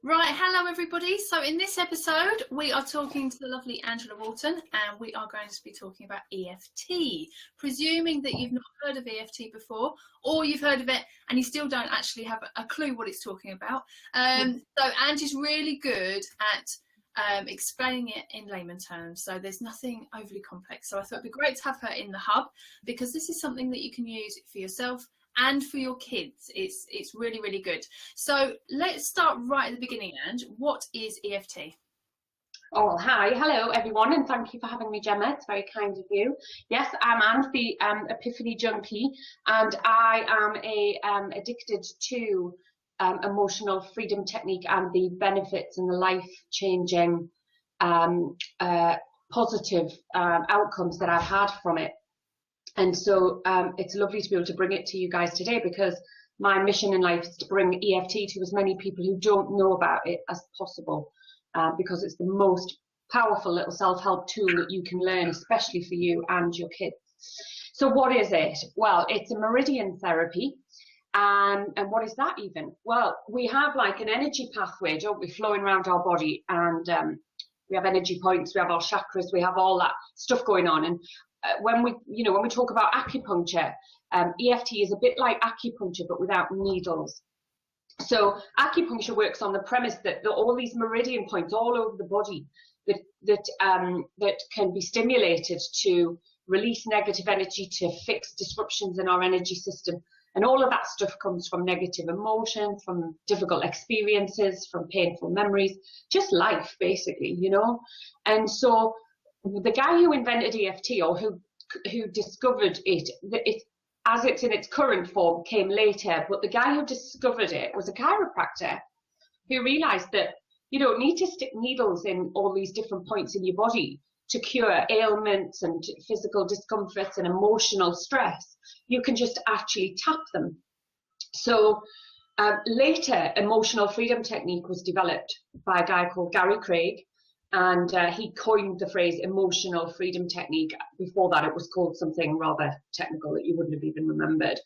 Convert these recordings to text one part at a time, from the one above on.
Right, hello everybody. So in this episode we are talking to the lovely Angela Walton, and we are going to be talking about EFT, presuming that you've not heard of EFT before, or you've heard of it and you still don't actually have a clue what it's talking about. So Angie's really good at explaining it in layman terms, so there's nothing overly complex. So I thought it'd be great to have her in the hub, because this is something that you can use for yourself and for your kids. It's really, really good. So let's start right at the beginning, Ange. What is EFT? Oh, hi. Hello, everyone, and thank you for having me, Gemma. It's very kind of you. Yes, I'm Anne, the Epiphany Junkie, and I am addicted to emotional freedom technique and the benefits and the life-changing positive outcomes that I've had from it. And so it's lovely to be able to bring it to you guys today, because my mission in life is to bring EFT to as many people who don't know about it as possible, because it's the most powerful little self-help tool that you can learn, especially for you and your kids. So what is it? Well, it's a meridian therapy. And what is that even? Well, we have like an energy pathway, don't we, flowing around our body, and we have energy points, we have our chakras, we have all that stuff going on. And when we talk about acupuncture, EFT is a bit like acupuncture but without needles. So acupuncture works on the premise that all these meridian points all over the body that can be stimulated to release negative energy, to fix disruptions in our energy system. And all of that stuff comes from negative emotions, from difficult experiences, from painful memories, just life, basically, you know. And so the guy who invented EFT, or who discovered it, as it's in its current form, came later. But the guy who discovered it was a chiropractor who realized that you don't need to stick needles in all these different points in your body to cure ailments and physical discomforts and emotional stress. You can just actually tap them. So later, emotional freedom technique was developed by a guy called Gary Craig, and he coined the phrase emotional freedom technique. Before that, it was called something rather technical that you wouldn't have even remembered.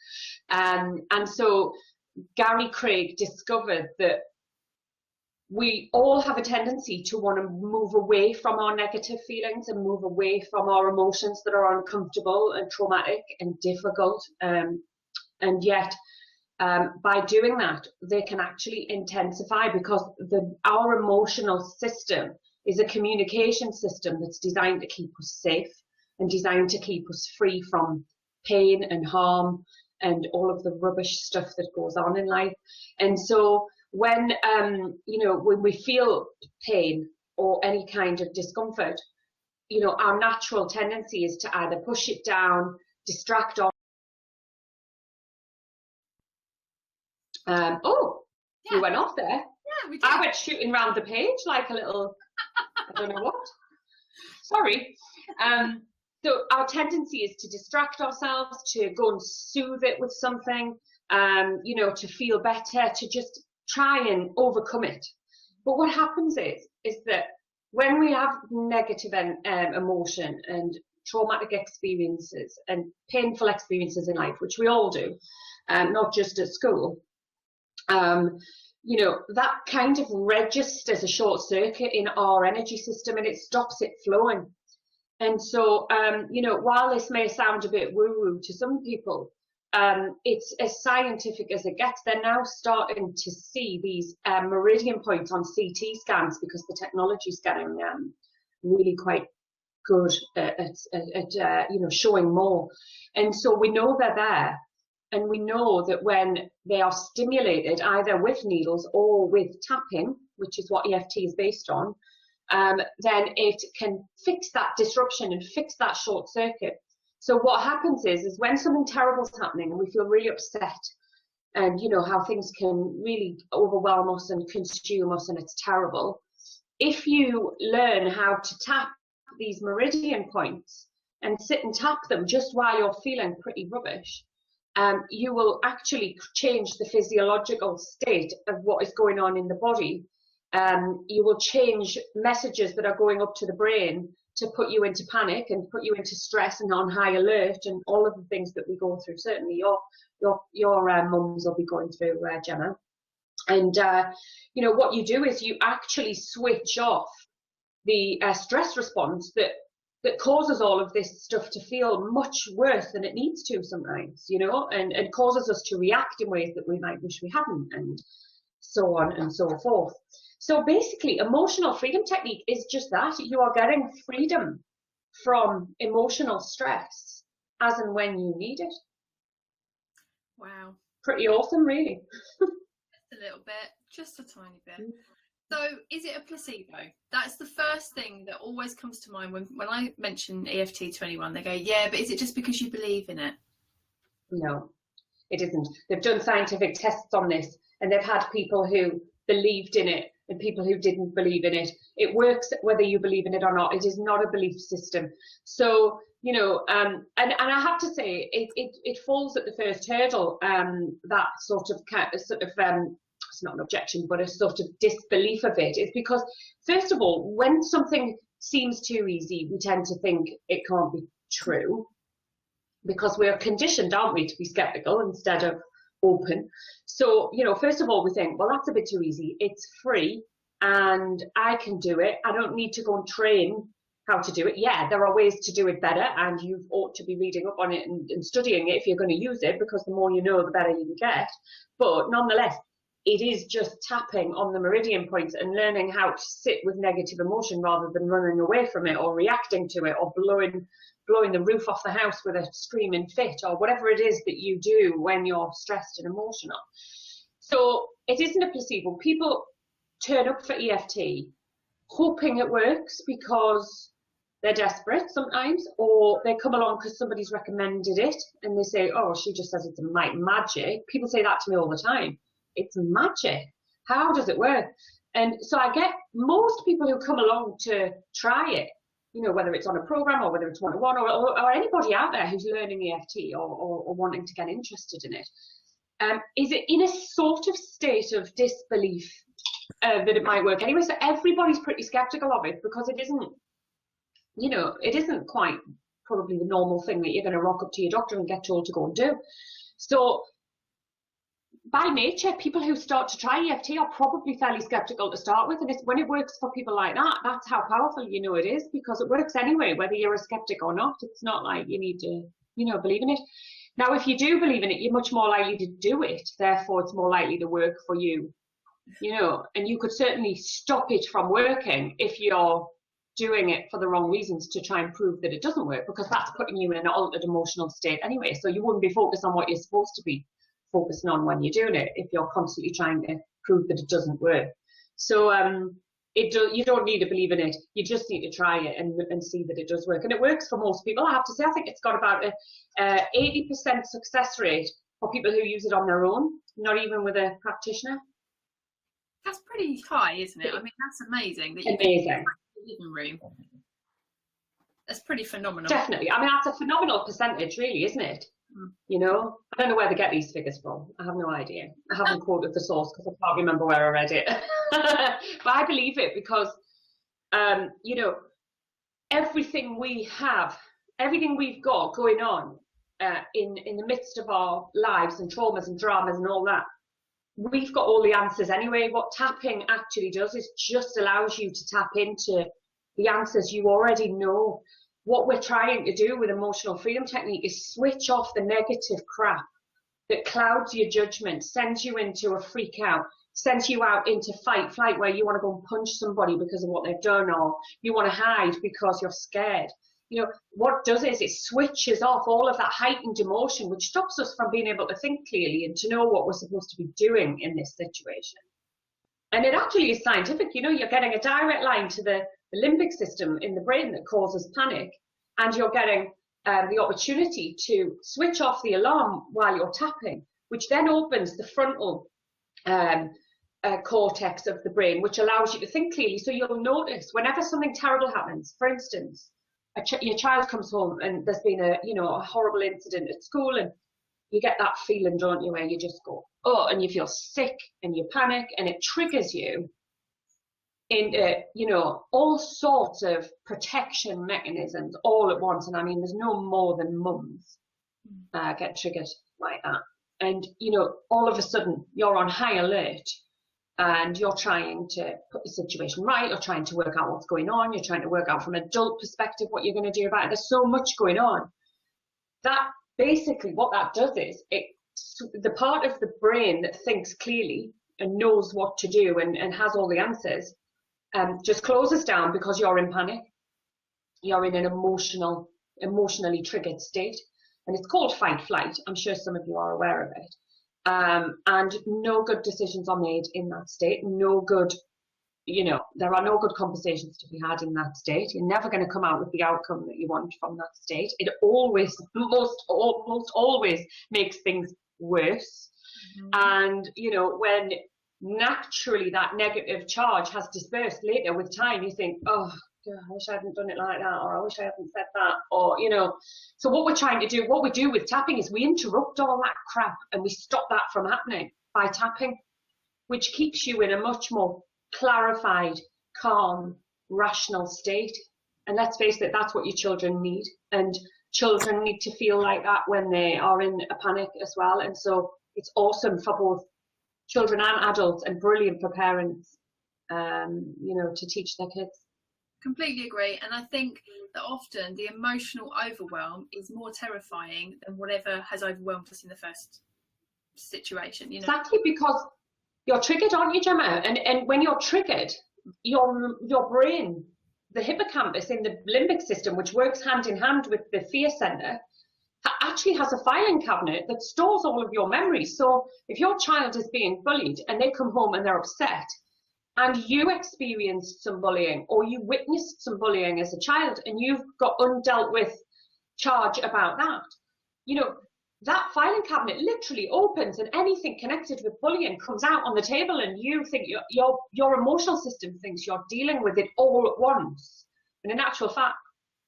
And so Gary Craig discovered that we all have a tendency to want to move away from our negative feelings and move away from our emotions that are uncomfortable and traumatic and difficult. And yet, by doing that, they can actually intensify, because our emotional system is a communication system that's designed to keep us safe and designed to keep us free from pain and harm and all of the rubbish stuff that goes on in life. And so when we feel pain or any kind of discomfort, our natural tendency is to either push it down, distract off. You went off there. Yeah, we did. I went shooting around the page like a little, I don't know what. Sorry. So our tendency is to distract ourselves, to go and soothe it with something, to feel better, to just try and overcome it. But what happens is that when we have negative emotion and traumatic experiences and painful experiences in life, which we all do, not just at school, that kind of registers a short circuit in our energy system, and it stops it flowing. And so, while this may sound a bit woo-woo to some people, it's as scientific as it gets. They're now starting to see these meridian points on CT scans, because the technology is getting really quite good at showing more. And so we know they're there. And we know that when they are stimulated, either with needles or with tapping, which is what EFT is based on, then it can fix that disruption and fix that short circuit. So what happens is when something terrible is happening and we feel really upset, and how things can really overwhelm us and consume us, and it's terrible. If you learn how to tap these meridian points and sit and tap them just while you're feeling pretty rubbish, you will actually change the physiological state of what is going on in the body. You will change messages that are going up to the brain to put you into panic and put you into stress and on high alert, and all of the things that we go through. Certainly your mums will be going through, Gemma. And, you know, what you do is you actually switch off the stress response that causes all of this stuff to feel much worse than it needs to sometimes, you know, and causes us to react in ways that we might wish we hadn't, and so on and so forth. So basically, emotional freedom technique is just that. You are getting freedom from emotional stress as and when you need it. Wow. Pretty awesome, really. A little bit, just a tiny bit. So is it a placebo? That's the first thing that always comes to mind when I mention EFT to anyone. They go, yeah, but is it just because you believe in it? No, it isn't. They've done scientific tests on this, and they've had people who believed in it and people who didn't believe in it. It works whether you believe in it or not. It is not a belief system. So, you know, and I have to say, it falls at the first hurdle, that sort of it's not an objection, but a sort of disbelief of it. It's because, first of all, when something seems too easy, we tend to think it can't be true, because we're conditioned, aren't we, to be skeptical instead of open. So, you know, first of all, we think, well, that's a bit too easy. It's free and I can do it. I don't need to go and train how to do it. Yeah, there are ways to do it better, and you ought to be reading up on it and studying it if you're going to use it, because the more you know, the better you get. But nonetheless, it is just tapping on the meridian points and learning how to sit with negative emotion rather than running away from it or reacting to it or blowing the roof off the house with a screaming fit, or whatever it is that you do when you're stressed and emotional. So it isn't a placebo. People turn up for EFT hoping it works because they're desperate sometimes, or they come along because somebody's recommended it and they say, oh, she just says it's magic. People say that to me all the time. It's magic. How does it work? And so I get most people who come along to try it, you know, whether it's on a program or whether it's one-to-one, or anybody out there who's learning EFT or wanting to get interested in it, is it in a sort of state of disbelief that it might work anyway. So everybody's pretty skeptical of it, because it isn't, you know, it isn't quite probably the normal thing that you're going to rock up to your doctor and get told to go and do. So by nature, people who start to try EFT are probably fairly skeptical to start with, and it's when it works for people like that, that's how powerful you know it is, because it works anyway, whether you're a skeptic or not. It's not like you need to, you know, believe in it. Now, if you do believe in it, you're much more likely to do it, therefore it's more likely to work for you, you know, and you could certainly stop it from working if you're doing it for the wrong reasons to try and prove that it doesn't work, because that's putting you in an altered emotional state anyway, so you wouldn't be focused on what you're supposed to be focusing on when you're doing it if you're constantly trying to prove that it doesn't work. So you don't need to believe in it, you just need to try it and see that it does work, and it works for most people. I have to say, I think it's got about a 80% success rate for people who use it on their own, not even with a practitioner. That's pretty high, isn't it? I mean, that's amazing. That you amazing. Can the living room. That's pretty phenomenal. Definitely. I mean, that's a phenomenal percentage, really, isn't it? You know, I don't know where they get these figures from. I have no idea. I haven't quoted the source because I can't remember where I read it. But I believe it because, you know, everything we've got going on in the midst of our lives and traumas and dramas and all that, we've got all the answers anyway. What tapping actually does is just allows you to tap into the answers you already know. What we're trying to do with emotional freedom technique is switch off the negative crap that clouds your judgment, sends you into a freak out, sends you out into fight, flight, where you want to go and punch somebody because of what they've done, or you want to hide because you're scared. You know, what it does is it switches off all of that heightened emotion, which stops us from being able to think clearly and to know what we're supposed to be doing in this situation. And it actually is scientific. You know, you're getting a direct line to the limbic system in the brain that causes panic, and you're getting the opportunity to switch off the alarm while you're tapping, which then opens the frontal cortex of the brain, which allows you to think clearly. So you'll notice whenever something terrible happens, for instance, your child comes home and there's been a horrible incident at school, and you get that feeling, don't you, where you just go, oh, and you feel sick and you panic, and it triggers you into, you know, all sorts of protection mechanisms all at once. And I mean, there's no more than mums get triggered like that. And, you know, all of a sudden you're on high alert and you're trying to put the situation right, you're trying to work out what's going on, you're trying to work out from an adult perspective what you're going to do about it. There's so much going on. That basically what that does is the part of the brain that thinks clearly and knows what to do and has all the answers just closes down because you're in panic. You're in an emotionally triggered state, and it's called fight flight. I'm sure some of you are aware of it. And no good decisions are made in that state. No good, there are no good conversations to be had in that state. You're never going to come out with the outcome that you want from that state. It always, most always makes things worse. And, when naturally that negative charge has dispersed later with time, you think, oh, God, I wish I hadn't done it like that, or I wish I hadn't said that, or, So what we're trying to do, what we do with tapping is we interrupt all that crap and we stop that from happening by tapping, which keeps you in a much more clarified, calm, rational state. And let's face it, that's what your children need. And children need to feel like that when they are in a panic as well. And so it's awesome for both children and adults, and brilliant for parents, to teach their kids. Completely agree. And I think that often the emotional overwhelm is more terrifying than whatever has overwhelmed us in the first situation. Exactly, because you're triggered, aren't you, Gemma? And when you're triggered, your brain, the hippocampus in the limbic system, which works hand in hand with the fear center, actually has a filing cabinet that stores all of your memories. So if your child is being bullied and they come home and they're upset, and you experienced some bullying, or you witnessed some bullying as a child, and you've got undealt with charge about that, that filing cabinet literally opens, and anything connected with bullying comes out on the table, and you think your emotional system thinks you're dealing with it all at once. And in actual fact,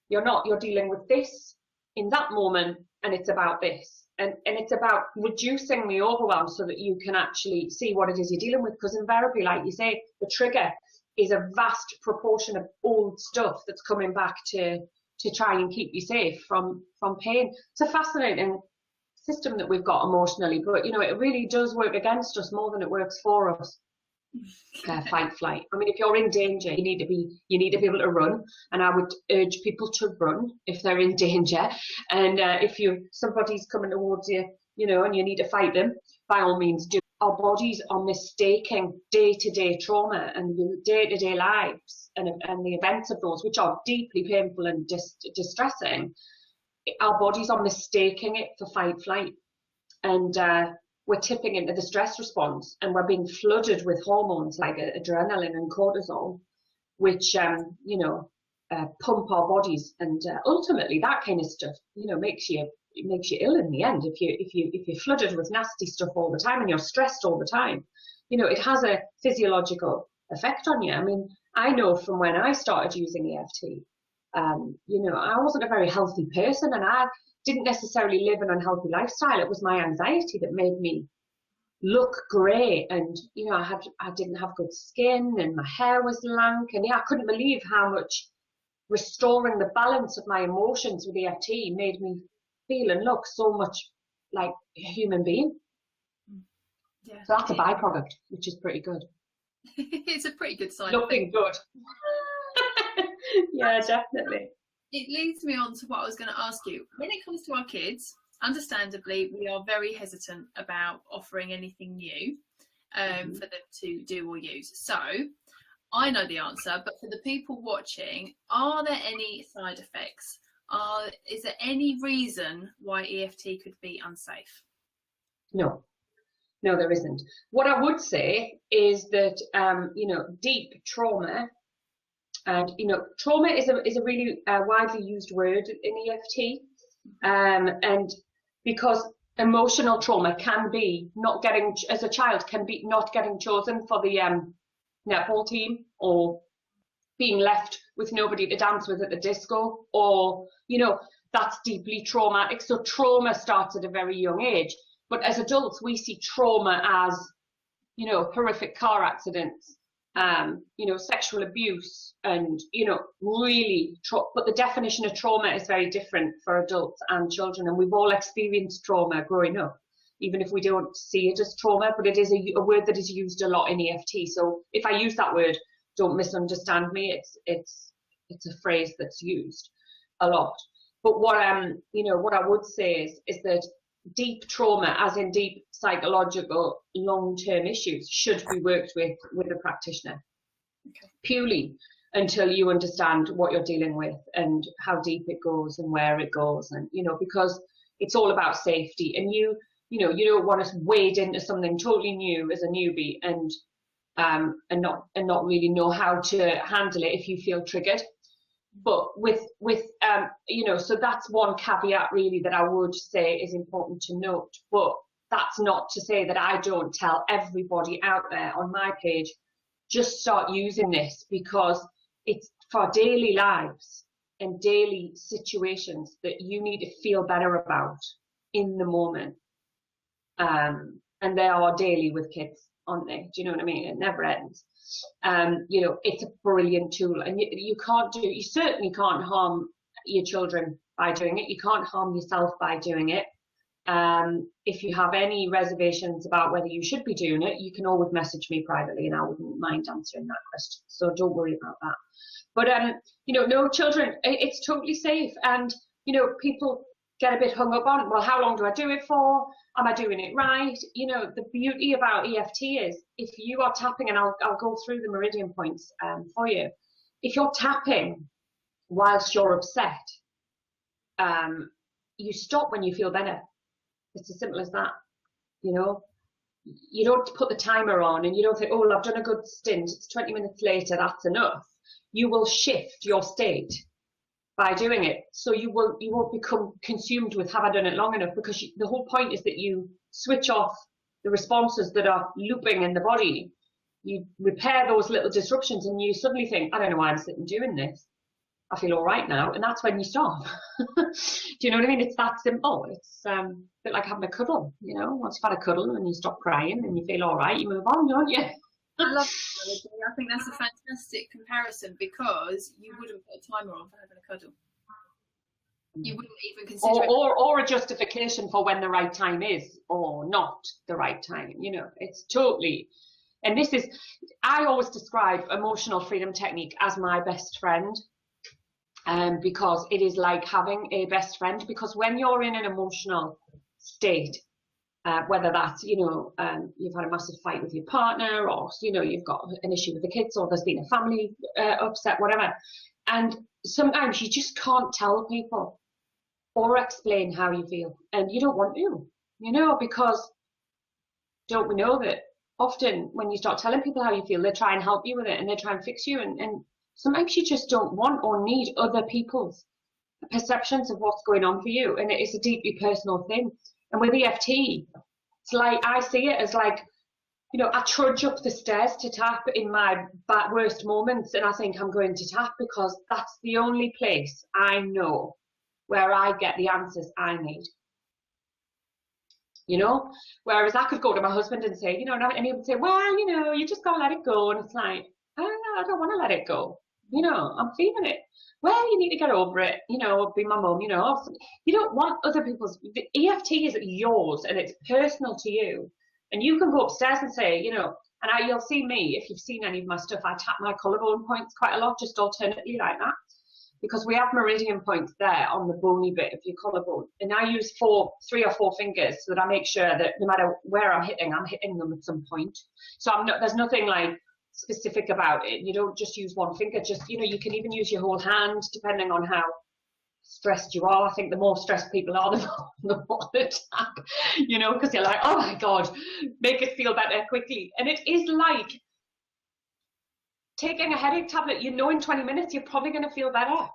you're not. You're dealing with this in that moment, and it's about this. And it's about reducing the overwhelm so that you can actually see what it is you're dealing with. Because invariably, like you say, the trigger is a vast proportion of old stuff that's coming back to try and keep you safe from pain. It's a fascinating system that we've got emotionally, but it really does work against us more than it works for us. Fight flight. I mean, if you're in danger, you need to be able to run, and I would urge people to run if they're in danger. And if somebody's coming towards you, and you need to fight them, by all means do. Our bodies are mistaking day-to-day trauma and day-to-day lives and the events of those, which are deeply painful and distressing. Our bodies are mistaking it for fight flight, and we're tipping into the stress response, and we're being flooded with hormones like adrenaline and cortisol, which pump our bodies, and ultimately that kind of stuff makes you ill in the end. If you're flooded with nasty stuff all the time and you're stressed all the time, it has a physiological effect on you. I mean, I know from when I started using EFT, I wasn't a very healthy person, and I didn't necessarily live an unhealthy lifestyle. It was my anxiety that made me look grey, and I didn't have good skin, and my hair was lank, and I couldn't believe how much restoring the balance of my emotions with EFT made me feel and look so much like a human being. Yeah, so that's a byproduct, which is pretty good. It's a pretty good sign. Looking good. Yeah, definitely. It leads me on to what I was going to ask you. When it comes to our kids, understandably, we are very hesitant about offering anything new for them to do or use. So I know the answer, but for the people watching, are there any side effects? Is there any reason why EFT could be unsafe? No, there isn't. What I would say is that, deep trauma, and trauma is a really widely used word in EFT, and because emotional trauma can be not getting chosen for the netball team, or being left with nobody to dance with at the disco, or that's deeply traumatic. So trauma starts at a very young age, but as adults we see trauma as horrific car accidents, sexual abuse, and really but the definition of trauma is very different for adults and children, and we've all experienced trauma growing up. even if we don't see it as trauma, but it is a word that is used a lot in EFT. So if I use that word, don't misunderstand me. It's a phrase that's used a lot. But what what I would say is that deep trauma, as in deep psychological long-term issues, should be worked with a practitioner. Okay. Purely until you understand what you're dealing with and how deep it goes and where it goes, and because it's all about safety, and you don't want to wade into something totally new as a newbie and not really know how to handle it if you feel triggered. But so that's one caveat really that I would say is important to note. But that's not to say that I don't tell everybody out there on my page, just start using this, because it's for daily lives and daily situations that you need to feel better about in the moment. And they are daily with kids, aren't they? Do you know what I mean? It never ends. It's a brilliant tool, and you certainly can't harm your children by doing it. You can't harm yourself by doing it. If you have any reservations about whether you should be doing it, you can always message me privately, and I wouldn't mind answering that question. So don't worry about that. But no, children, it's totally safe. And people get a bit hung up on, well, how long do I do it for? Am I doing it right? The beauty about EFT is, if you are tapping, and I'll go through the meridian points for you. If you're tapping whilst you're upset, you stop when you feel better. It's as simple as that. You don't put the timer on, and you don't think, oh, well, I've done a good stint, it's 20 minutes later, that's enough. You will shift your state by doing it. So you won't become consumed with, have I done it long enough? Because the whole point is that you switch off the responses that are looping in the body. You repair those little disruptions, and you suddenly think, I don't know why I'm sitting doing this. I feel all right now. And that's when you stop. Do you know what I mean? It's that simple. It's a bit like having a cuddle, once you've had a cuddle and you stop crying and you feel all right, you move on, don't you? I love that. I think that's a fantastic comparison, because you wouldn't put a timer on for having a cuddle. You wouldn't even consider or a justification for when the right time is or not the right time. It's totally. And I always describe emotional freedom technique as my best friend. Because it is like having a best friend, because when you're in an emotional state, whether that's, you've had a massive fight with your partner, or, you've got an issue with the kids, or there's been a family upset, whatever. And sometimes you just can't tell people or explain how you feel. And you don't want to, because don't we know that often when you start telling people how you feel, they try and help you with it, and they try and fix you. And sometimes you just don't want or need other people's perceptions of what's going on for you. And it is a deeply personal thing. And with EFT, it's like, I see it as like, I trudge up the stairs to tap in my worst moments, and I think I'm going to tap because that's the only place I know where I get the answers I need. Whereas I could go to my husband and say, and he would say, well, you just gotta let it go. And it's like, I don't want to let it go. I'm feeling it. Well, you need to get over it, be my mum, You don't want other people's. The EFT is yours, and it's personal to you. And you can go upstairs and say, you'll see me, if you've seen any of my stuff, I tap my collarbone points quite a lot, just alternately like that. Because we have meridian points there on the bony bit of your collarbone. And I use 3 or 4 fingers so that I make sure that no matter where I'm hitting them at some point. So there's nothing like specific about it. You don't just use one finger, just you can even use your whole hand depending on how stressed you are. I think the more stressed people are, the more they tap, because you're like, oh my god, make it feel better quickly. And it is like taking a headache tablet. In 20 minutes you're probably going to feel better.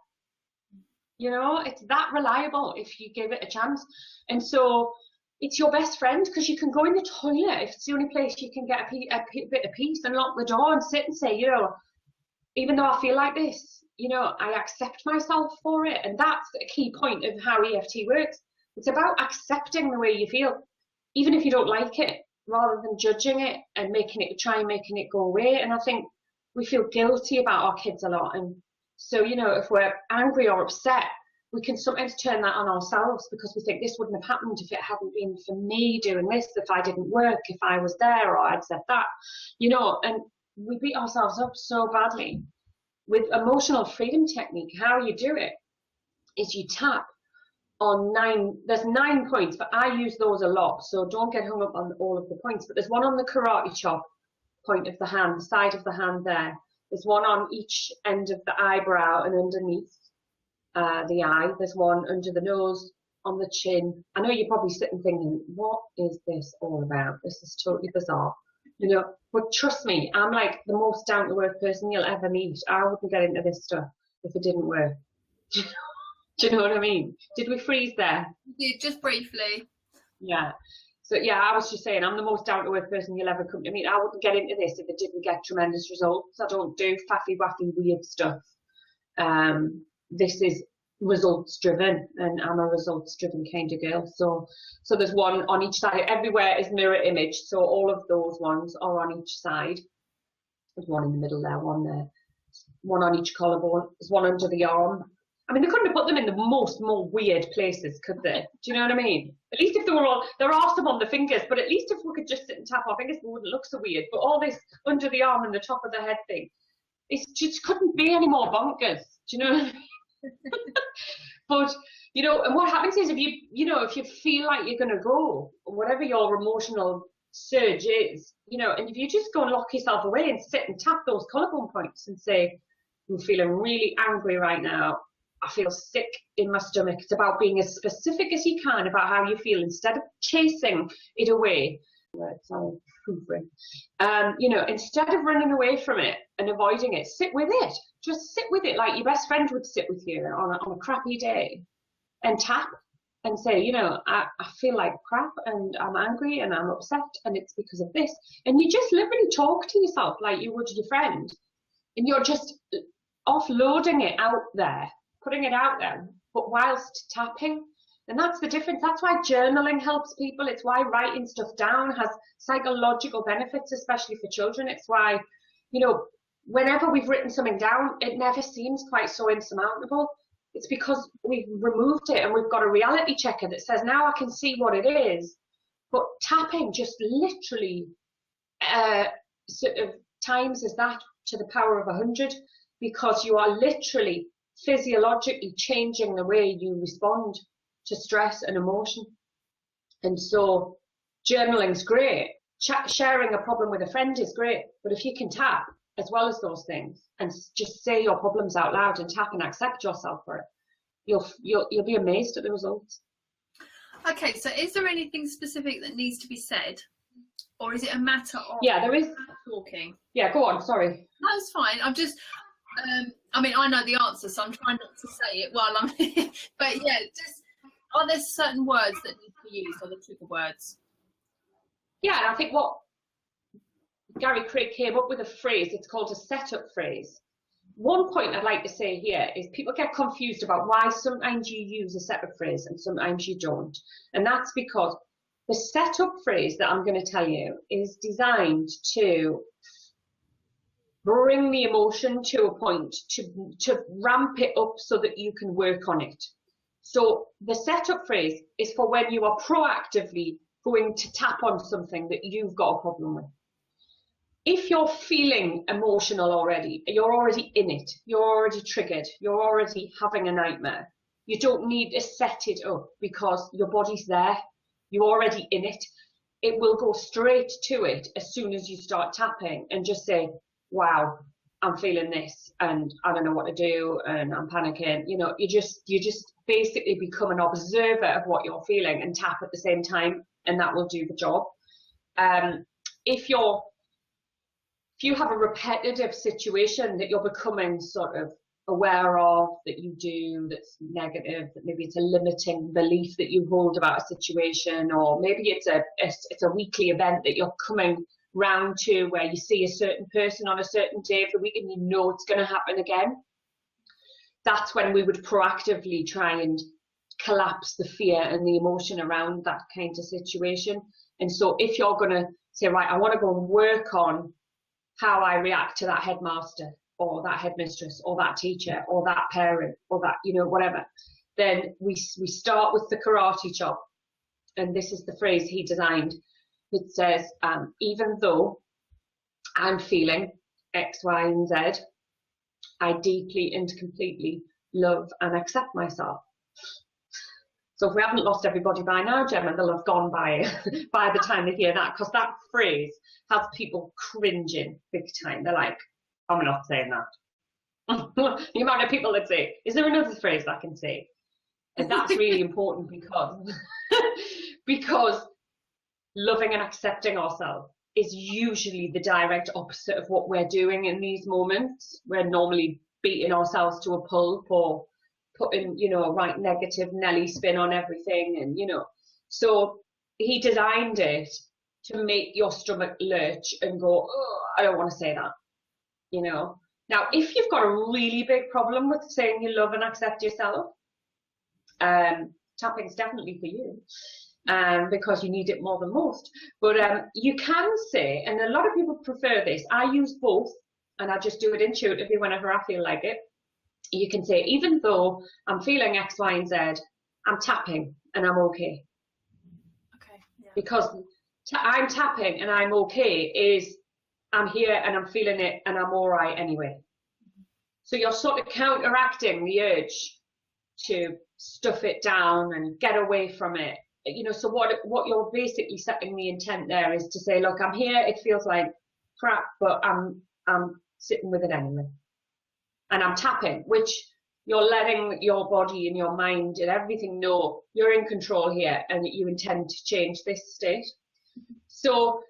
It's that reliable if you give it a chance. And so it's your best friend, because you can go in the toilet if it's the only place you can get a bit of peace, and lock the door and sit and say, even though I feel like this, I accept myself for it. And that's a key point of how EFT works. It's about accepting the way you feel, even if you don't like it, rather than judging it and making it go away. And I think we feel guilty about our kids a lot. And so, if we're angry or upset, we can sometimes turn that on ourselves because we think this wouldn't have happened if it hadn't been for me doing this, if I didn't work, if I was there or I'd said that, you know, and we beat ourselves up so badly. With emotional freedom technique, how you do it is you tap on there's 9 points, but I use those a lot, so don't get hung up on all of the points, but there's one on the karate chop point of the hand, side of the hand there. There's one on each end of the eyebrow and underneath the eye. There's one under the nose, on the chin. I know you're probably sitting thinking, what is this all about? This is totally bizarre, you know, but trust me, I'm like the most down-to-earth person you'll ever meet. I wouldn't get into this stuff if it didn't work. Do you know what I mean? Did we freeze there? We did, just briefly. Yeah. So yeah, I was just saying, I'm the most down-to-earth person you'll ever come to meet. I wouldn't get into this if it didn't get tremendous results. I don't do faffy-waffy weird stuff. This is results-driven, and I'm a results-driven kind of girl. So there's one on each side. Everywhere is mirror image, so all of those ones are on each side. There's one in the middle there, one there, one on each collarbone. There's one under the arm. I mean, they couldn't have put them in the more weird places, could they? Do you know what I mean? At least if they were all, there are some on the fingers, but at least if we could just sit and tap our fingers, it wouldn't look so weird. But all this under the arm and the top of the head thing, it just couldn't be any more bonkers. Do you know what I mean? But, you know, and what happens is if you feel like you're going to go, whatever your emotional surge is, you know, and if you just go and lock yourself away and sit and tap those collarbone points and say, I'm feeling really angry right now. I feel sick in my stomach. It's about being as specific as you can about how you feel instead of chasing it away. You know, instead of running away from it and avoiding it, sit with it. Just sit with it like your best friend would sit with you on a crappy day, and tap and say, you know, I feel like crap and I'm angry and I'm upset and it's because of this. And you just literally talk to yourself like you would your friend, and you're just offloading it out there, putting it out there, but whilst tapping. And that's the difference. That's why journaling helps people. It's why writing stuff down has psychological benefits, especially for children. It's why, you know, whenever we've written something down, it never seems quite so insurmountable. It's because we've removed it and we've got a reality checker that says, now I can see what it is. But tapping just literally sort of times is that to the power of 100, because you are literally physiologically changing the way you respond to stress and emotion. And so journaling's great. Sharing a problem with a friend is great, but if you can tap as well as those things and just say your problems out loud and tap and accept yourself for it, you'll be amazed at the results. Okay, so is there anything specific that needs to be said, or is it a matter of there is talking? Yeah, go on, sorry. That's fine. I'm just I mean, I know the answer, so I'm trying not to say it while I'm but yeah, just, are there certain words that need to be used, or the trigger words? Yeah, and I think what Gary Craig came up with a phrase, it's called a setup phrase. One point I'd like to say here is people get confused about why sometimes you use a setup phrase and sometimes you don't. And that's because the setup phrase that I'm going to tell you is designed to bring the emotion to a point, to ramp it up so that you can work on it. So the setup phrase is for when you are proactively going to tap on something that you've got a problem with. If you're feeling emotional already, you're already in it, you're already triggered, you're already having a nightmare, you don't need to set it up because your body's there, you're already in it. It will go straight to it as soon as you start tapping and just say, wow, I'm feeling this and I don't know what to do and I'm panicking. You know, you just basically become an observer of what you're feeling and tap at the same time, and that will do the job. If you have a repetitive situation that you're becoming sort of aware of, that you do, that's negative, that maybe it's a limiting belief that you hold about a situation, or maybe it's a weekly event that you're coming round to where you see a certain person on a certain day of the week and you know it's going to happen again, that's when we would proactively try and collapse the fear and the emotion around that kind of situation. And so if you're going to say, right, I want to go and work on how I react to that headmaster or that headmistress or that teacher or that parent or that, you know, whatever, then we start with the karate chop. And this is the phrase he designed. It says, even though I'm feeling X, Y, and Z, I deeply and completely love and accept myself. So if we haven't lost everybody by now, Gemma, they'll have gone by by the time they hear that, because that phrase has people cringing big time. They're like, I'm not saying that. The amount of people that say, is there another phrase I can say? And that's really important because loving and accepting ourselves is usually the direct opposite of what we're doing in these moments. We're normally beating ourselves to a pulp or putting, you know, a right negative Nelly spin on everything. And, you know, so he designed it to make your stomach lurch and go, oh, I don't want to say that, you know. Now, if you've got a really big problem with saying you love and accept yourself, tapping's definitely for you. Because you need it more than most. But you can say, and a lot of people prefer this, I use both, and I just do it intuitively whenever I feel like it. You can say, even though I'm feeling X, Y, and Z, I'm tapping and I'm okay. Okay. Yeah. Because I'm tapping and I'm okay is I'm here and I'm feeling it and I'm all right anyway. So you're sort of counteracting the urge to stuff it down and get away from it. You know, so what you're basically setting the intent there is to say, look, I'm here, it feels like crap, but I'm sitting with it anyway. And I'm tapping, which you're letting your body and your mind and everything know you're in control here and that you intend to change this state. So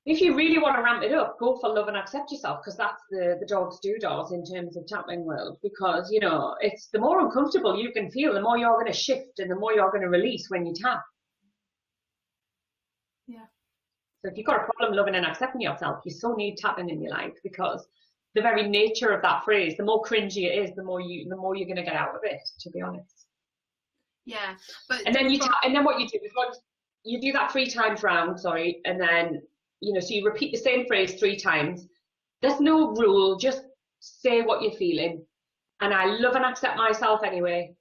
if you really want to ramp it up, go for love and accept yourself, because that's the dog's doodles in terms of tapping world. Because, you know, it's the more uncomfortable you can feel, the more you're going to shift and the more you're going to release when you tap. Yeah. So if you've got a problem loving and accepting yourself, you so need tapping in your life, because the very nature of that phrase, the more cringy it is, the more you're going to get out of it, to be honest. Yeah. But and then and then what you do is once you do that 3 times round, and then, you know, so you repeat the same phrase 3 times. There's no rule, just say what you're feeling. And I love and accept myself anyway.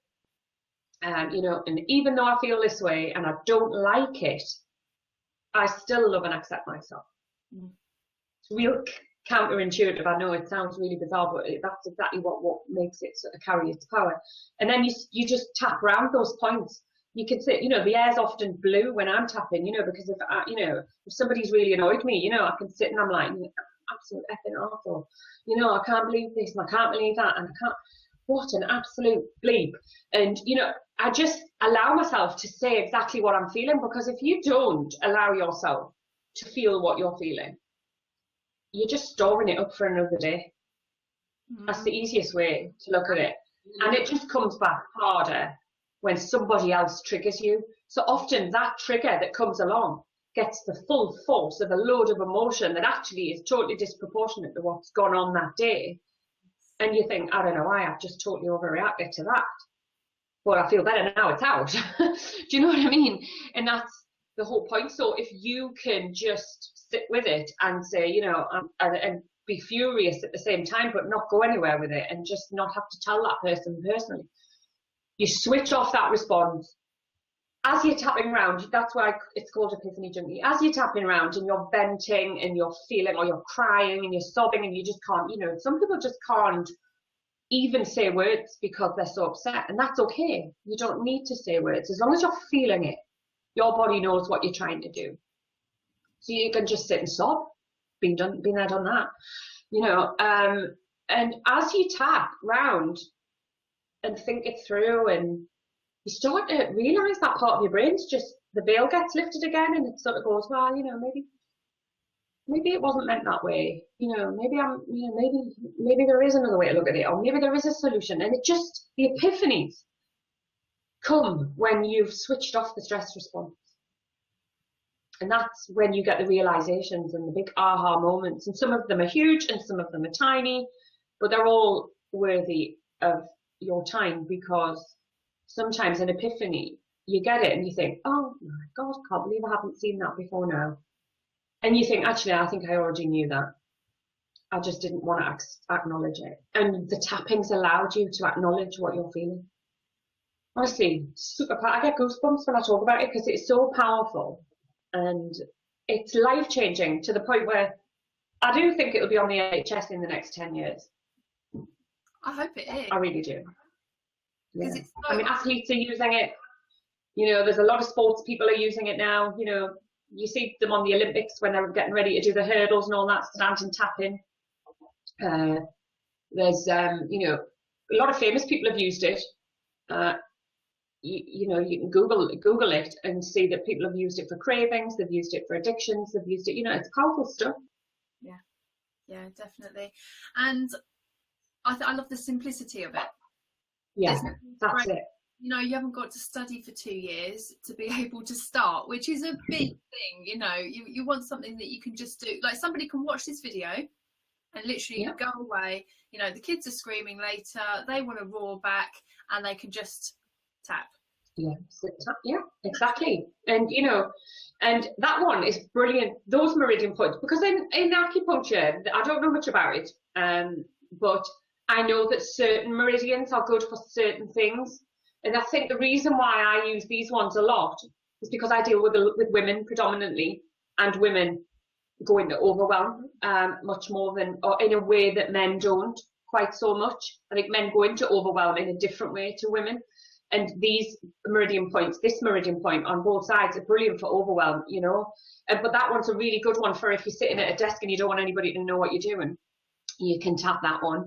You know, and even though I feel this way and I don't like it, I still love and accept myself. It's real counterintuitive. I know it sounds really bizarre, but that's exactly what makes it sort of carry its power. And then you just tap around those points. You can say, you know, the air's often blue when I'm tapping, you know, because if somebody's really annoyed me, you know, I can sit and I'm like, absolute effing awful. You know, I can't believe this and I can't believe that and I can't, what an absolute bleep. And, you know, I just allow myself to say exactly what I'm feeling, because if you don't allow yourself to feel what you're feeling, you're just storing it up for another day. That's the easiest way to look at it. And it just comes back harder when somebody else triggers you. So often that trigger that comes along gets the full force of a load of emotion that actually is totally disproportionate to what's gone on that day. And you think, I don't know why, I've just totally overreacted to that. But I feel better now it's out. Do you know what I mean? And that's the whole point. So if you can just sit with it and say, you know, and be furious at the same time, but not go anywhere with it and just not have to tell that person personally. You switch off that response. As you're tapping around, that's why it's called Epiphany Junkie. As you're tapping around and you're venting and you're feeling, or you're crying and you're sobbing and you just can't, you know, some people just can't even say words because they're so upset, and that's okay. You don't need to say words. As long as you're feeling it, your body knows what you're trying to do. So you can just sit and sob. Been there, done that. You know, and as you tap round and think it through, and you start to realise that part of your brain's just, the veil gets lifted again, and it sort of goes, well, you know, maybe it wasn't meant that way. You know, maybe there is another way to look at it, or maybe there is a solution. And it just, the epiphanies come when you've switched off the stress response. And that's when you get the realizations and the big aha moments. And some of them are huge and some of them are tiny, but they're all worthy of your time, because sometimes an epiphany, you get it and you think, oh my God, I can't believe I haven't seen that before now. And you think, actually, I think I already knew that. I just didn't want to acknowledge it. And the tappings allowed you to acknowledge what you're feeling. Honestly, super. I get goosebumps when I talk about it because it's so powerful and it's life changing to the point where I do think it'll be on the NHS in the next 10 years. I hope it is. I really do. Because Yeah. it's so, I mean, athletes are using it. You know, there's a lot of sports people are using it now. You know, you see them on the Olympics when they're getting ready to do the hurdles and all that, standing tapping. There's, you know, a lot of famous people have used it. You know, you can Google it and see that people have used it for cravings, they've used it for addictions, they've used it, you know, it's powerful stuff. Yeah, definitely. And I love the simplicity of it. Yeah, that's it. You know, you haven't got to study for 2 years to be able to start, which is a big thing. You know, you want something that you can just do. Like, somebody can watch this video and literally go away. You know, the kids are screaming later, they want to roar back, and they can just tap. Yeah, exactly. And you know, and that one is brilliant, those meridian points, because in acupuncture, I don't know much about it, but I know that certain meridians are good for certain things. And I think the reason why I use these ones a lot is because I deal with women predominantly, and women go into overwhelm much more than, or in a way that men don't quite so much. I think men go into overwhelm in a different way to women. And these meridian points, this meridian point on both sides, are brilliant for overwhelm, you know. But that one's a really good one for if you're sitting at a desk and you don't want anybody to know what you're doing. You can tap that one.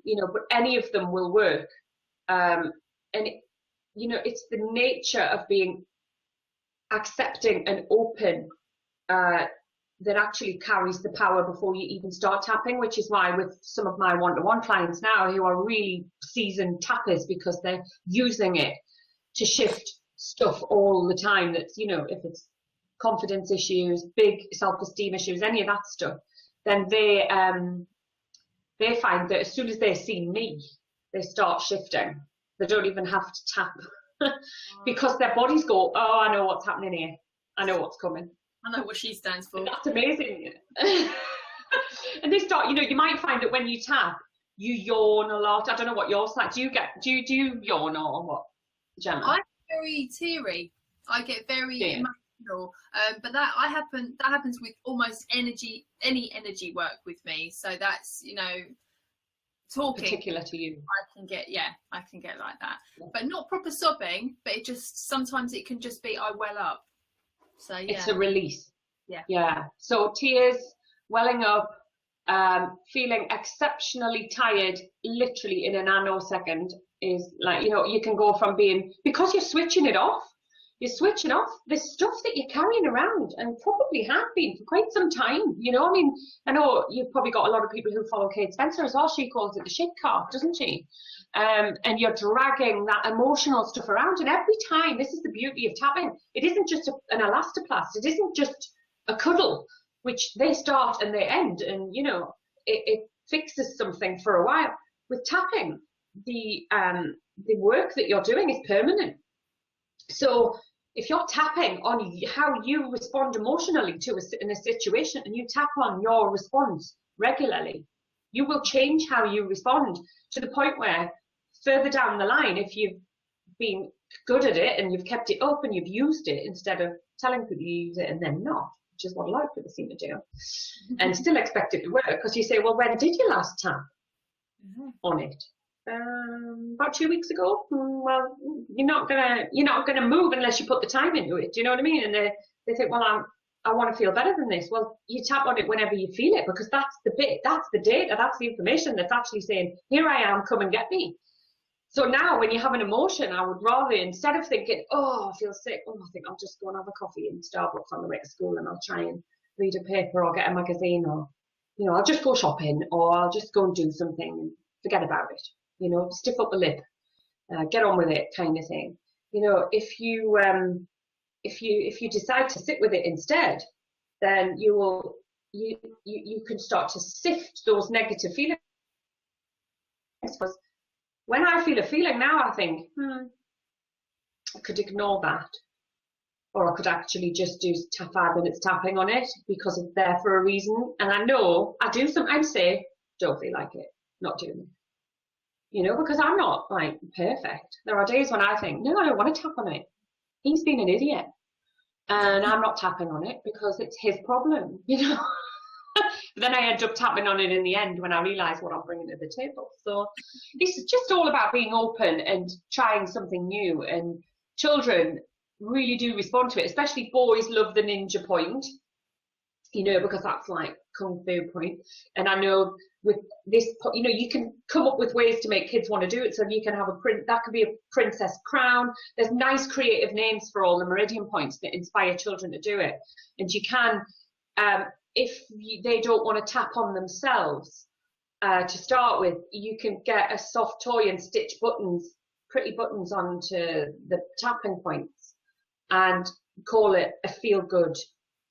You know, but any of them will work. And, you know, it's the nature of being accepting and open that actually carries the power before you even start tapping, which is why with some of my one-to-one clients now who are really seasoned tappers, because they're using it to shift stuff all the time. That's, you know, if it's confidence issues, big self-esteem issues, any of that stuff, then they find that as soon as they see me, they start shifting. They don't even have to tap because their bodies go, oh, I know what's happening here. I know what's coming. I know what she stands for. That's amazing. And they start, you know, you might find that when you tap, you yawn a lot. I don't know what yours like. Do you yawn or what, Gemma? I'm very teary. I get very emotional. But that happens with almost any energy work with me. So that's, you know, talking particular to you. I can get like that. Yeah. But not proper sobbing, but it just sometimes it can just be I well up. So yeah. It's a release. Yeah. So tears, welling up, feeling exceptionally tired, literally in a nanosecond, is like, you know, you can go from being, because you're switching off this stuff that you're carrying around and probably have been for quite some time. You know, I mean, I know you've probably got a lot of people who follow Kate Spencer as well. She calls it the shit cart, doesn't she? And you're dragging that emotional stuff around. And every time, this is the beauty of tapping, it isn't just an elastoplast. It isn't just a cuddle, which they start and they end. And, you know, it fixes something for a while. With tapping, the work that you're doing is permanent. So if you're tapping on how you respond emotionally in a situation, and you tap on your response regularly, you will change how you respond to the point where further down the line, if you've been good at it and you've kept it up and you've used it instead of telling people you use it and then not, which is what a lot of people seem to do, and still expect it to work, because you say, well, when did you last tap on it? About 2 weeks ago. Well, you're not gonna move unless you put the time into it. Do you know what I mean? And they think, well, I want to feel better than this. Well, you tap on it whenever you feel it, because that's the data, that's the information that's actually saying, here I am, come and get me. So now when you have an emotion, I would rather, instead of thinking, oh, I feel sick, I think I'll just go and have a coffee in Starbucks on the way to school, and I'll try and read a paper or get a magazine, or, you know, I'll just go shopping, or I'll just go and do something and forget about it. You know, stiff up the lip, get on with it, kind of thing. You know, if you decide to sit with it instead, then you can start to sift those negative feelings. Because when I feel a feeling now, I think, I could ignore that, or I could actually just do 5 minutes tapping on it because it's there for a reason. And I know I do sometimes say, don't feel like it, not doing it. you know, because I'm not like perfect. There are days when I think, no, I don't want to tap on it. He's been an idiot. And I'm not tapping on it because it's his problem, you know. But then I end up tapping on it in the end when I realise what I'm bringing to the table. So it's just all about being open and trying something new. And children really do respond to it, especially boys love the ninja point, you know, because that's like kung fu point. And I know with this, you know, you can come up with ways to make kids want to do it. So you can have that could be a princess crown. There's nice creative names for all the meridian points that inspire children to do it. And you can, if they don't want to tap on themselves to start with, you can get a soft toy and stitch buttons, pretty buttons onto the tapping points and call it a feel good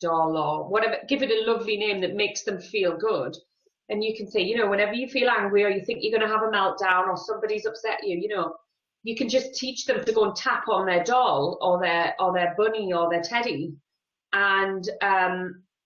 doll or whatever. Give it a lovely name that makes them feel good. And you can say, you know, whenever you feel angry or you think you're going to have a meltdown or somebody's upset you, you know, you can just teach them to go and tap on their doll or their bunny or their teddy and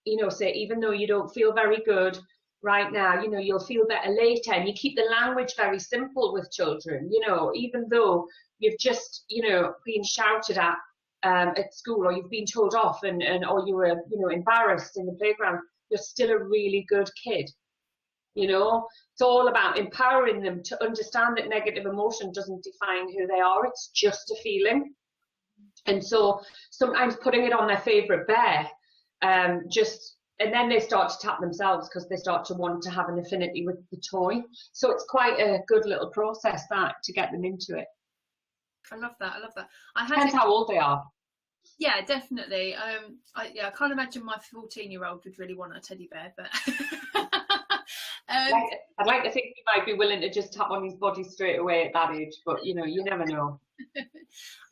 you know, say, even though you don't feel very good right now, you know, you'll feel better later. And you keep the language very simple with children, you know, even though you've just, you know, been shouted at school or you've been told off and or you were, you know, embarrassed in the playground, you're still a really good kid. You know, it's all about empowering them to understand that negative emotion doesn't define who they are. It's just a feeling. And so sometimes putting it on their favorite bear, and then they start to tap themselves because they start to want to have an affinity with the toy. So it's quite a good little process that to get them into it. I love that. Depends how old they are. Yeah, definitely. I can't imagine my 14-year-old would really want a teddy bear, but I'd like to think he might be willing to just tap on his body straight away at that age, but you know, you never know.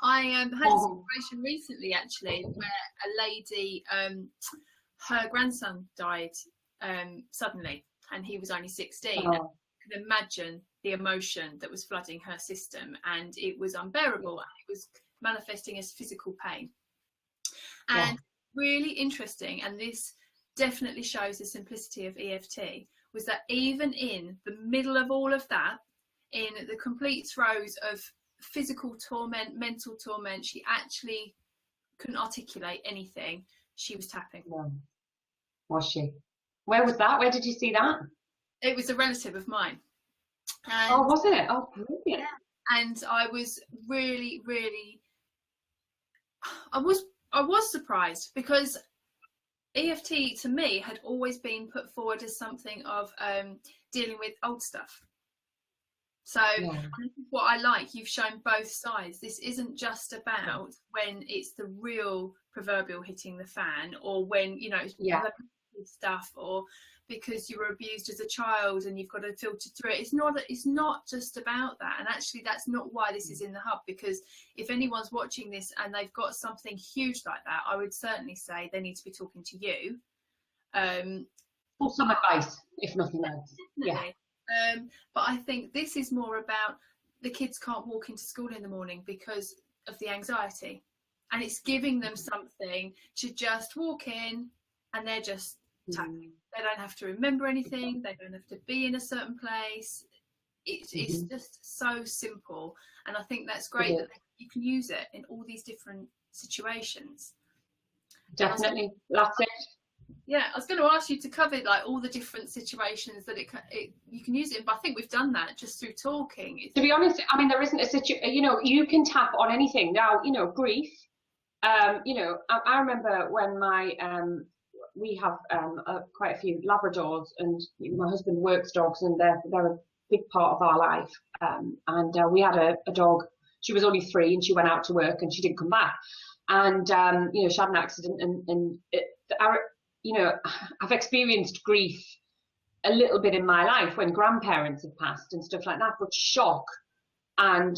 I had a situation recently actually where a lady, her grandson died suddenly, and he was only 16. Oh. You can imagine the emotion that was flooding her system, and it was unbearable. And it was manifesting as physical pain. And really interesting, and this definitely shows the simplicity of EFT, was that even in the middle of all of that, in the complete throes of physical torment, mental torment, she actually couldn't articulate anything. She was tapping. Yeah. Was she? Where was that? Where did you see that? It was a relative of mine. And, oh, was it? Oh, brilliant. Yeah. And I was really, really, I was surprised, because EFT to me had always been put forward as something of dealing with old stuff. So what I like, you've shown both sides. This isn't just about when it's the real proverbial hitting the fan, or when, you know, stuff, or because you were abused as a child and you've got to filter through it. It's not just about that. And actually that's not why this is in the hub, because if anyone's watching this and they've got something huge like that, I would certainly say they need to be talking to you. For some advice, if nothing else. Definitely. Yeah. But I think this is more about the kids can't walk into school in the morning because of the anxiety, and it's giving them something to just walk in and they're just tapping. They don't have to remember anything. They don't have to be in a certain place. It's just so simple, and I think that's great that you can use it in all these different situations. Definitely, that's it. Yeah, I was going to ask you to cover like all the different situations that you can use it in, but I think we've done that just through talking. To be honest, I mean, there isn't a situation, you know, you can tap on anything. Now, you know, grief, you know, I remember when we have quite a few Labradors, and my husband works dogs, and they're a big part of our life. And we had a dog. She was only 3, and she went out to work, and she didn't come back. And you know, she had an accident, and you know, I've experienced grief a little bit in my life when grandparents have passed and stuff like that, but shock and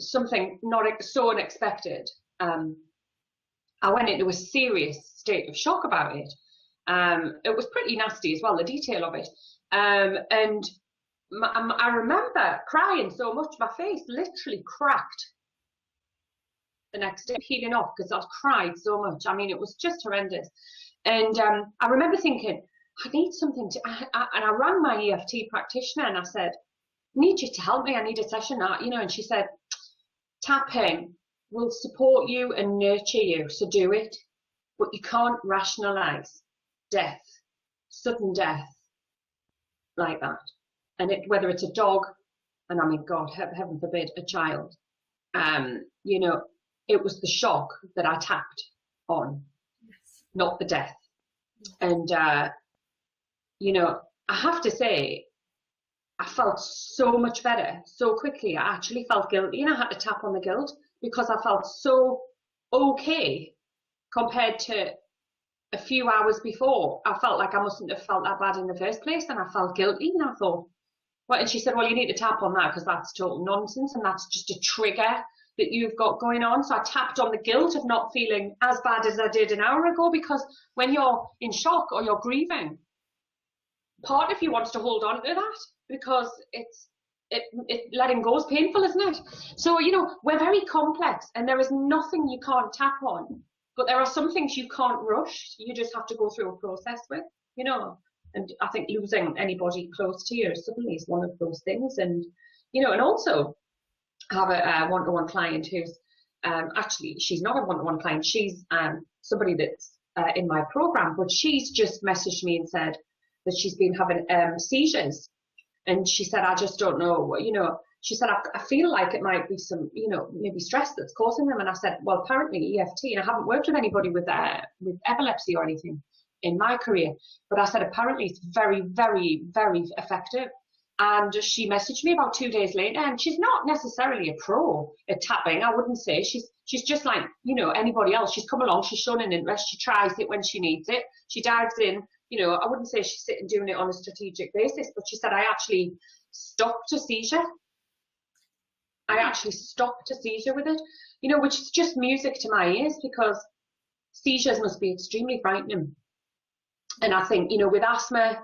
something not so unexpected. I went into a serious state of shock about it. It was pretty nasty as well, the detail of it. And I remember crying so much, my face literally cracked the next day, peeling off, because I cried so much. I mean, it was just horrendous. And I remember thinking, I need something to, and I rang my EFT practitioner and I said, need you to help me. I need a session now, you know. And she said, tapping will support you and nurture you, so do it. But you can't rationalize death, sudden death like that. And whether it's a dog, and I mean, God, heaven forbid, a child, you know, it was the shock that I tapped on, yes, not the death. Yes. And, you know, I have to say, I felt so much better so quickly. I actually felt guilty, and I had to tap on the guilt because I felt so okay compared to a few hours before. I felt like I mustn't have felt that bad in the first place, and I felt guilty, and I thought, well, and she said, well, you need to tap on that because that's total nonsense, and that's just a trigger that you've got going on. So I tapped on the guilt of not feeling as bad as I did an hour ago, because when you're in shock or you're grieving, part of you wants to hold on to that because letting go is painful, isn't it? So, you know, we're very complex, and there is nothing you can't tap on, but there are some things you can't rush. You just have to go through a process with, you know. And I think losing anybody close to you suddenly is one of those things. And, you know, and also I have a one-to-one client who's actually, she's not a one-to-one client. She's somebody that's in my program, but she's just messaged me and said that she's been having seizures. And she said, I just don't know, you know, she said, I feel like it might be some, you know, maybe stress that's causing them. And I said, well, apparently EFT, and I haven't worked with anybody with epilepsy or anything in my career, but I said, apparently it's very, very, very effective. And she messaged me about 2 days later, and she's not necessarily a pro at tapping. I wouldn't say she's just like, you know, anybody else. She's come along, she's shown an interest, she tries it when she needs it, she dives in. You know, I wouldn't say she's sitting doing it on a strategic basis, but she said, I actually stopped a seizure. I actually stopped a seizure with it, you know, which is just music to my ears, because seizures must be extremely frightening. And I think, you know, with asthma,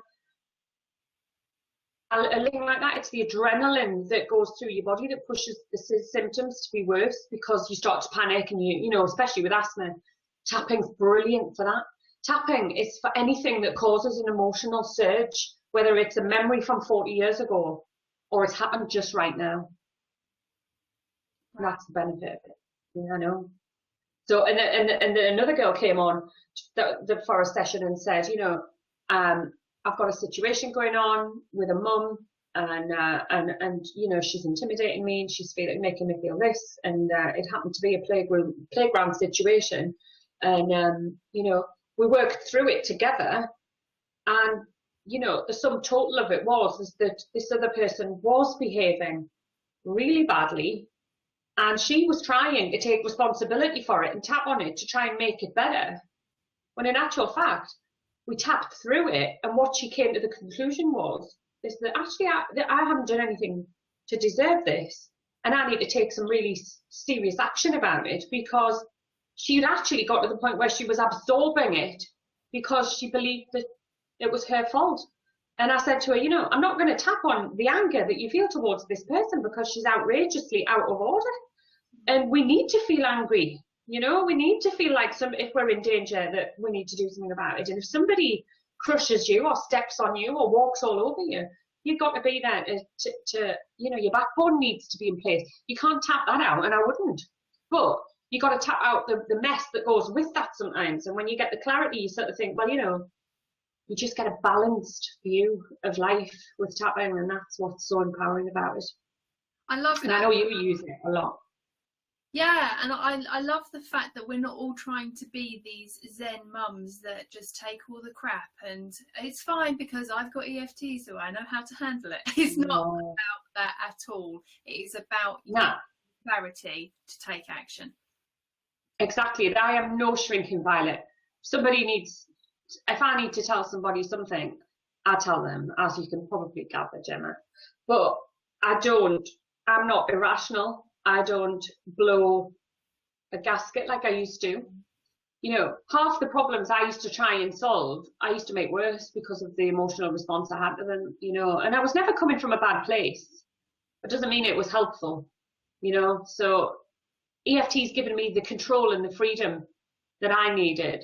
a thing like that, it's the adrenaline that goes through your body that pushes the symptoms to be worse, because you start to panic, and you know, especially with asthma, tapping's brilliant for that. Tapping is for anything that causes an emotional surge, whether it's a memory from 40 years ago or it's happened just right now. And that's the benefit of it. Yeah, I know. So, and another girl came on for a session and said, you know, I've got a situation going on with a mum, and you know, she's intimidating me, and she's making me feel this, and it happened to be a playground situation, and you know, we worked through it together, and you know, the sum total of it was that this other person was behaving really badly, and she was trying to take responsibility for it and tap on it to try and make it better, when in actual fact we tapped through it, and what she came to the conclusion was is that actually I haven't done anything to deserve this, and I need to take some really serious action about it, because she'd actually got to the point where she was absorbing it because she believed that it was her fault. And I said to her, you know, I'm not going to tap on the anger that you feel towards this person because she's outrageously out of order. And we need to feel angry, you know, we need to feel like if we're in danger, that we need to do something about it. And if somebody crushes you or steps on you or walks all over you, you've got to be there to you know, your backbone needs to be in place. You can't tap that out, and I wouldn't. But you got to tap out the mess that goes with that sometimes. And when you get the clarity, you sort of think, well, you know, you just get a balanced view of life with tapping, and that's what's so empowering about it. I love that. And I know you use it a lot. Yeah, and I love the fact that we're not all trying to be these Zen mums that just take all the crap, and it's fine because I've got EFT, so I know how to handle it. It's not about that at all. It is about clarity to take action. Exactly. I am no shrinking violet. If I need to tell somebody something, I tell them, as you can probably gather, Gemma. But I'm not irrational. I don't blow a gasket like I used to. You know, half the problems I used to try and solve, I used to make worse because of the emotional response I had to them, you know, and I was never coming from a bad place. It doesn't mean it was helpful, you know. So EFT's given me the control and the freedom that I needed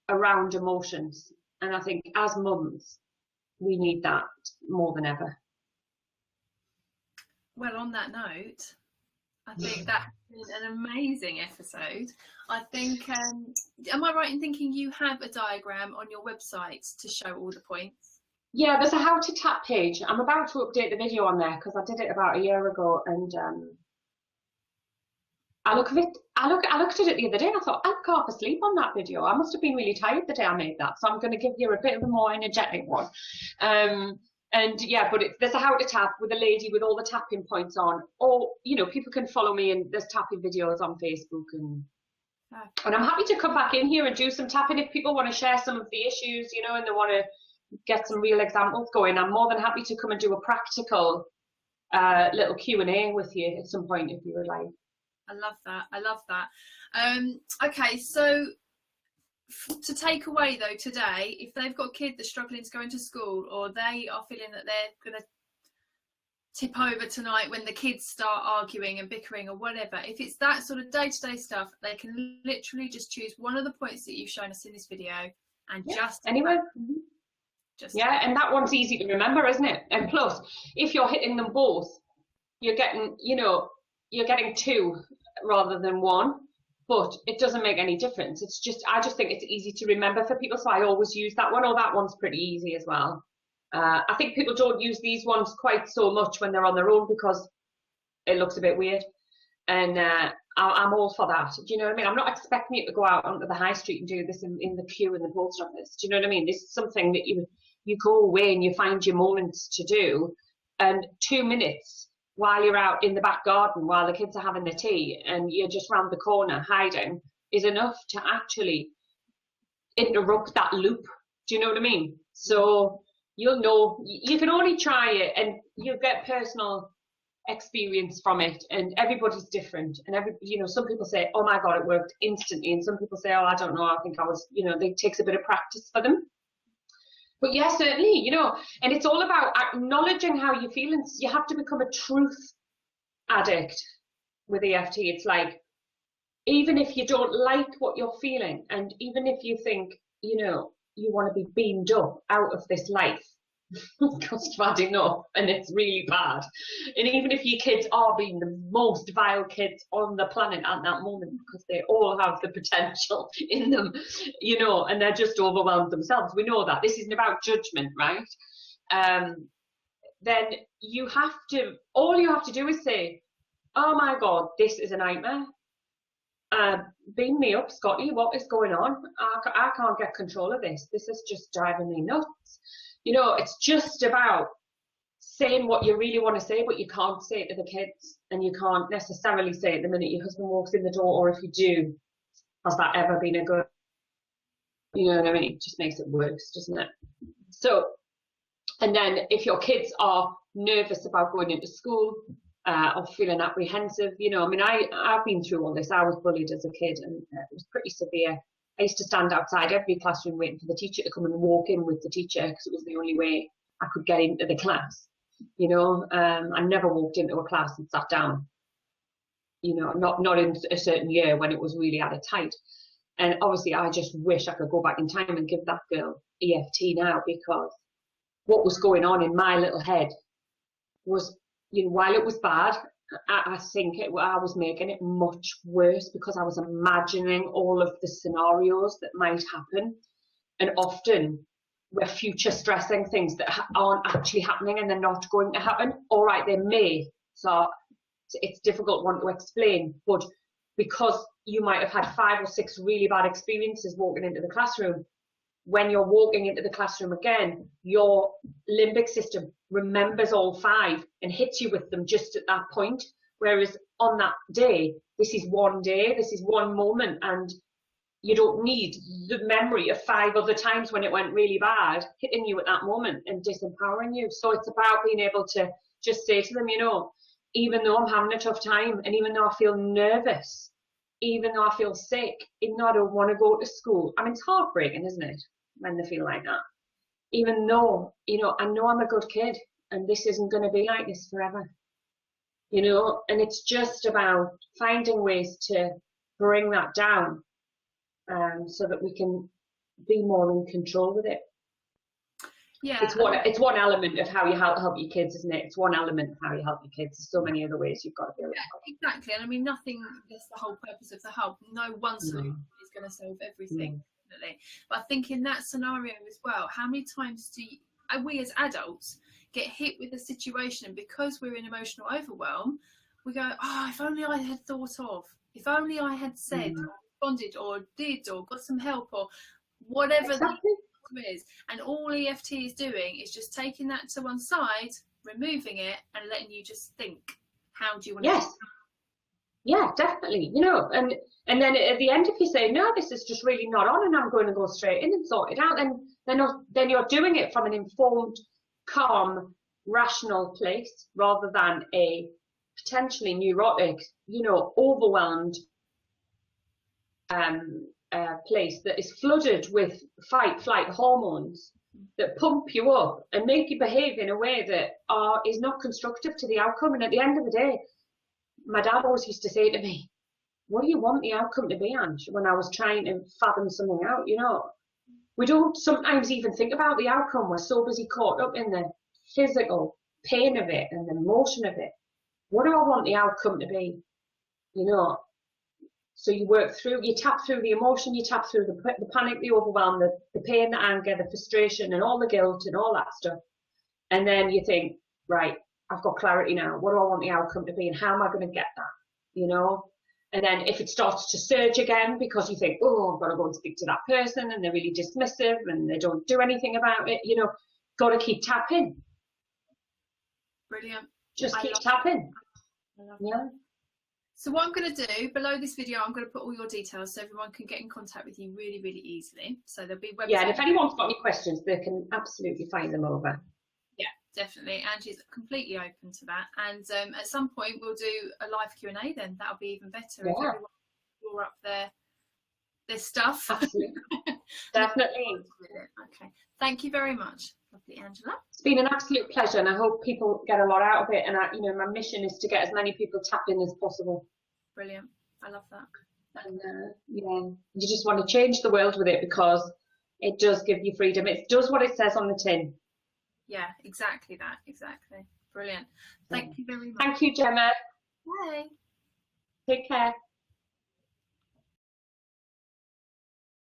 around emotions. And I think as mums, we need that more than ever. Well, on that note, I think that has been an amazing episode. I think, am I right in thinking you have a diagram on your website to show all the points? Yeah, there's a how to tap page. I'm about to update the video on there because I did it about a year ago, and I looked at it the other day and I thought, I'm half asleep on that video. I must have been really tired the day I made that. So I'm going to give you a bit of a more energetic one. And yeah, but there's a how to tap with a lady with all the tapping points on. Or, you know, people can follow me, and there's tapping videos on Facebook. And I'm happy to come back in here and do some tapping if people want to share some of the issues, you know, and they want to get some real examples going. I'm more than happy to come and do a practical little Q&A with you at some point if you would like. I love that. I love that. Okay, so to take away though today, if they've got a kid that's struggling to go into school, or they are feeling that they're going to tip over tonight when the kids start arguing and bickering or whatever, if it's that sort of day-to-day stuff, they can literally just choose one of the points that you've shown us in this video and anyway. Yeah, and that one's easy to remember, isn't it? And plus, if you're hitting them both, you're getting, you know, you're getting 2 rather than 1, but it doesn't make any difference. It's just, I just think it's easy to remember for people, so I always use that one. Or that one's pretty easy as well. I think people don't use these ones quite so much when they're on their own because it looks a bit weird, and I'm all for that. Do you know what I mean? I'm not expecting you to go out onto the high street and do this in the queue in the post office. Do you know what I mean? This is something that you go away and you find your moments to do, and 2 minutes while you're out in the back garden while the kids are having their tea and you're just round the corner hiding is enough to actually interrupt that loop. Do you know what I mean? So you'll know, you can only try it and you'll get personal experience from it, and everybody's different. And you know, some people say, oh my God, it worked instantly. And some people say, oh, I don't know, I think I was, you know, it takes a bit of practice for them. But yeah, certainly, you know, and it's all about acknowledging how you feel. And you have to become a truth addict with EFT. It's like, even if you don't like what you're feeling, and even if you think, you know, you want to be beamed up out of this life, because you've had enough and it's really bad. And even if your kids are being the most vile kids on the planet at that moment, because they all have the potential in them, you know, and they're just overwhelmed themselves. We know that. This isn't about judgment, right? Then you have to, all you have to do is say, oh my God, this is a nightmare. Beam me up, Scotty, what is going on? I can't get control of this. This is just driving me nuts. You know, it's just about saying what you really want to say, but you can't say it to the kids, and you can't necessarily say it the minute your husband walks in the door, or if you do, has that ever been a good, you know what I mean? It just makes it worse, doesn't it? So, and then if your kids are nervous about going into school, or feeling apprehensive, you know, I mean, I've been through all this. I was bullied as a kid, and it was pretty severe. I used to stand outside every classroom waiting for the teacher to come and walk in with the teacher, because it was the only way I could get into the class. You know, I never walked into a class and sat down. You know, not in a certain year when it was really at a tight. And obviously, I just wish I could go back in time and give that girl EFT now, because what was going on in my little head was, you know, while it was bad, I think I was making it much worse, because I was imagining all of the scenarios that might happen. And often we're future stressing things that aren't actually happening, and they're not going to happen. All right, they may. So it's a difficult one to explain. But because you might have had 5 or 6 really bad experiences walking into the classroom, when you're walking into the classroom again, your limbic system remembers all 5 and hits you with them just at that point. Whereas on that day, this is one day, this is one moment, and you don't need the memory of 5 other times when it went really bad hitting you at that moment and disempowering you. So it's about being able to just say to them, you know, even though I'm having a tough time, and even though I feel nervous, even though I feel sick, even though I don't want to go to school, I mean, it's heartbreaking, isn't it, when they feel like that? Even though, you know, I know I'm a good kid, and this isn't going to be like this forever, you know. And it's just about finding ways to bring that down, so that we can be more in control with it. Yeah, it's one element of how you help your kids, isn't it? It's one element of how you help your kids. There's so many other ways you've got to do it. Yeah, exactly. And I mean, nothing, that's the whole purpose of the hub. No one solution is going to solve everything, definitely. But I think in that scenario as well, how many times do we as adults get hit with a situation, and because we're in emotional overwhelm, we go, oh, if only I had thought of, if only I had said or responded or did or got some help or whatever the is. And all EFT is doing is just taking that to one side, removing it, and letting you just think, how do you want to do that? Yeah, definitely. You know, and then at the end, if you say, no, this is just really not on, and I'm going to go straight in and sort it out, then you're doing it from an informed, calm, rational place, rather than a potentially neurotic, you know, overwhelmed place that is flooded with fight-flight hormones that pump you up and make you behave in a way that is not constructive to the outcome. And at the end of the day, my dad always used to say to me, what do you want the outcome to be, Ange? When I was trying to fathom something out, you know, we don't sometimes even think about the outcome. We're so busy caught up in the physical pain of it and the emotion of it. What do I want the outcome to be? You know, so you work through, you tap through the emotion, you tap through the panic, the overwhelm, the pain, the anger, the frustration, and all the guilt and all that stuff. And then you think, right, I've got clarity now. What do I want the outcome to be, and how am I going to get that? You know? And then if it starts to surge again because you think, oh, I've got to go and speak to that person, and they're really dismissive and they don't do anything about it, you know, got to keep tapping. Brilliant. Just keep tapping. Yeah. So what I'm going to do, below this video, I'm going to put all your details so everyone can get in contact with you really, really easily. So there'll be website. Yeah, and if anyone's got any questions, they can absolutely find them over. Yeah, definitely. Angie's completely open to that. And at some point, we'll do a live Q&A then. That'll be even better if everyone draw up their stuff. Absolutely. Definitely. Okay. Thank you very much. Lovely, Angela. It's been an absolute pleasure, and I hope people get a lot out of it. And you know, my mission is to get as many people tapped in as possible. Brilliant. I love that. And yeah, you just want to change the world with it, because it does give you freedom. It does what it says on the tin. Yeah, exactly that. Exactly. Brilliant. Thank you very much. Thank you, Gemma. Bye. Take care.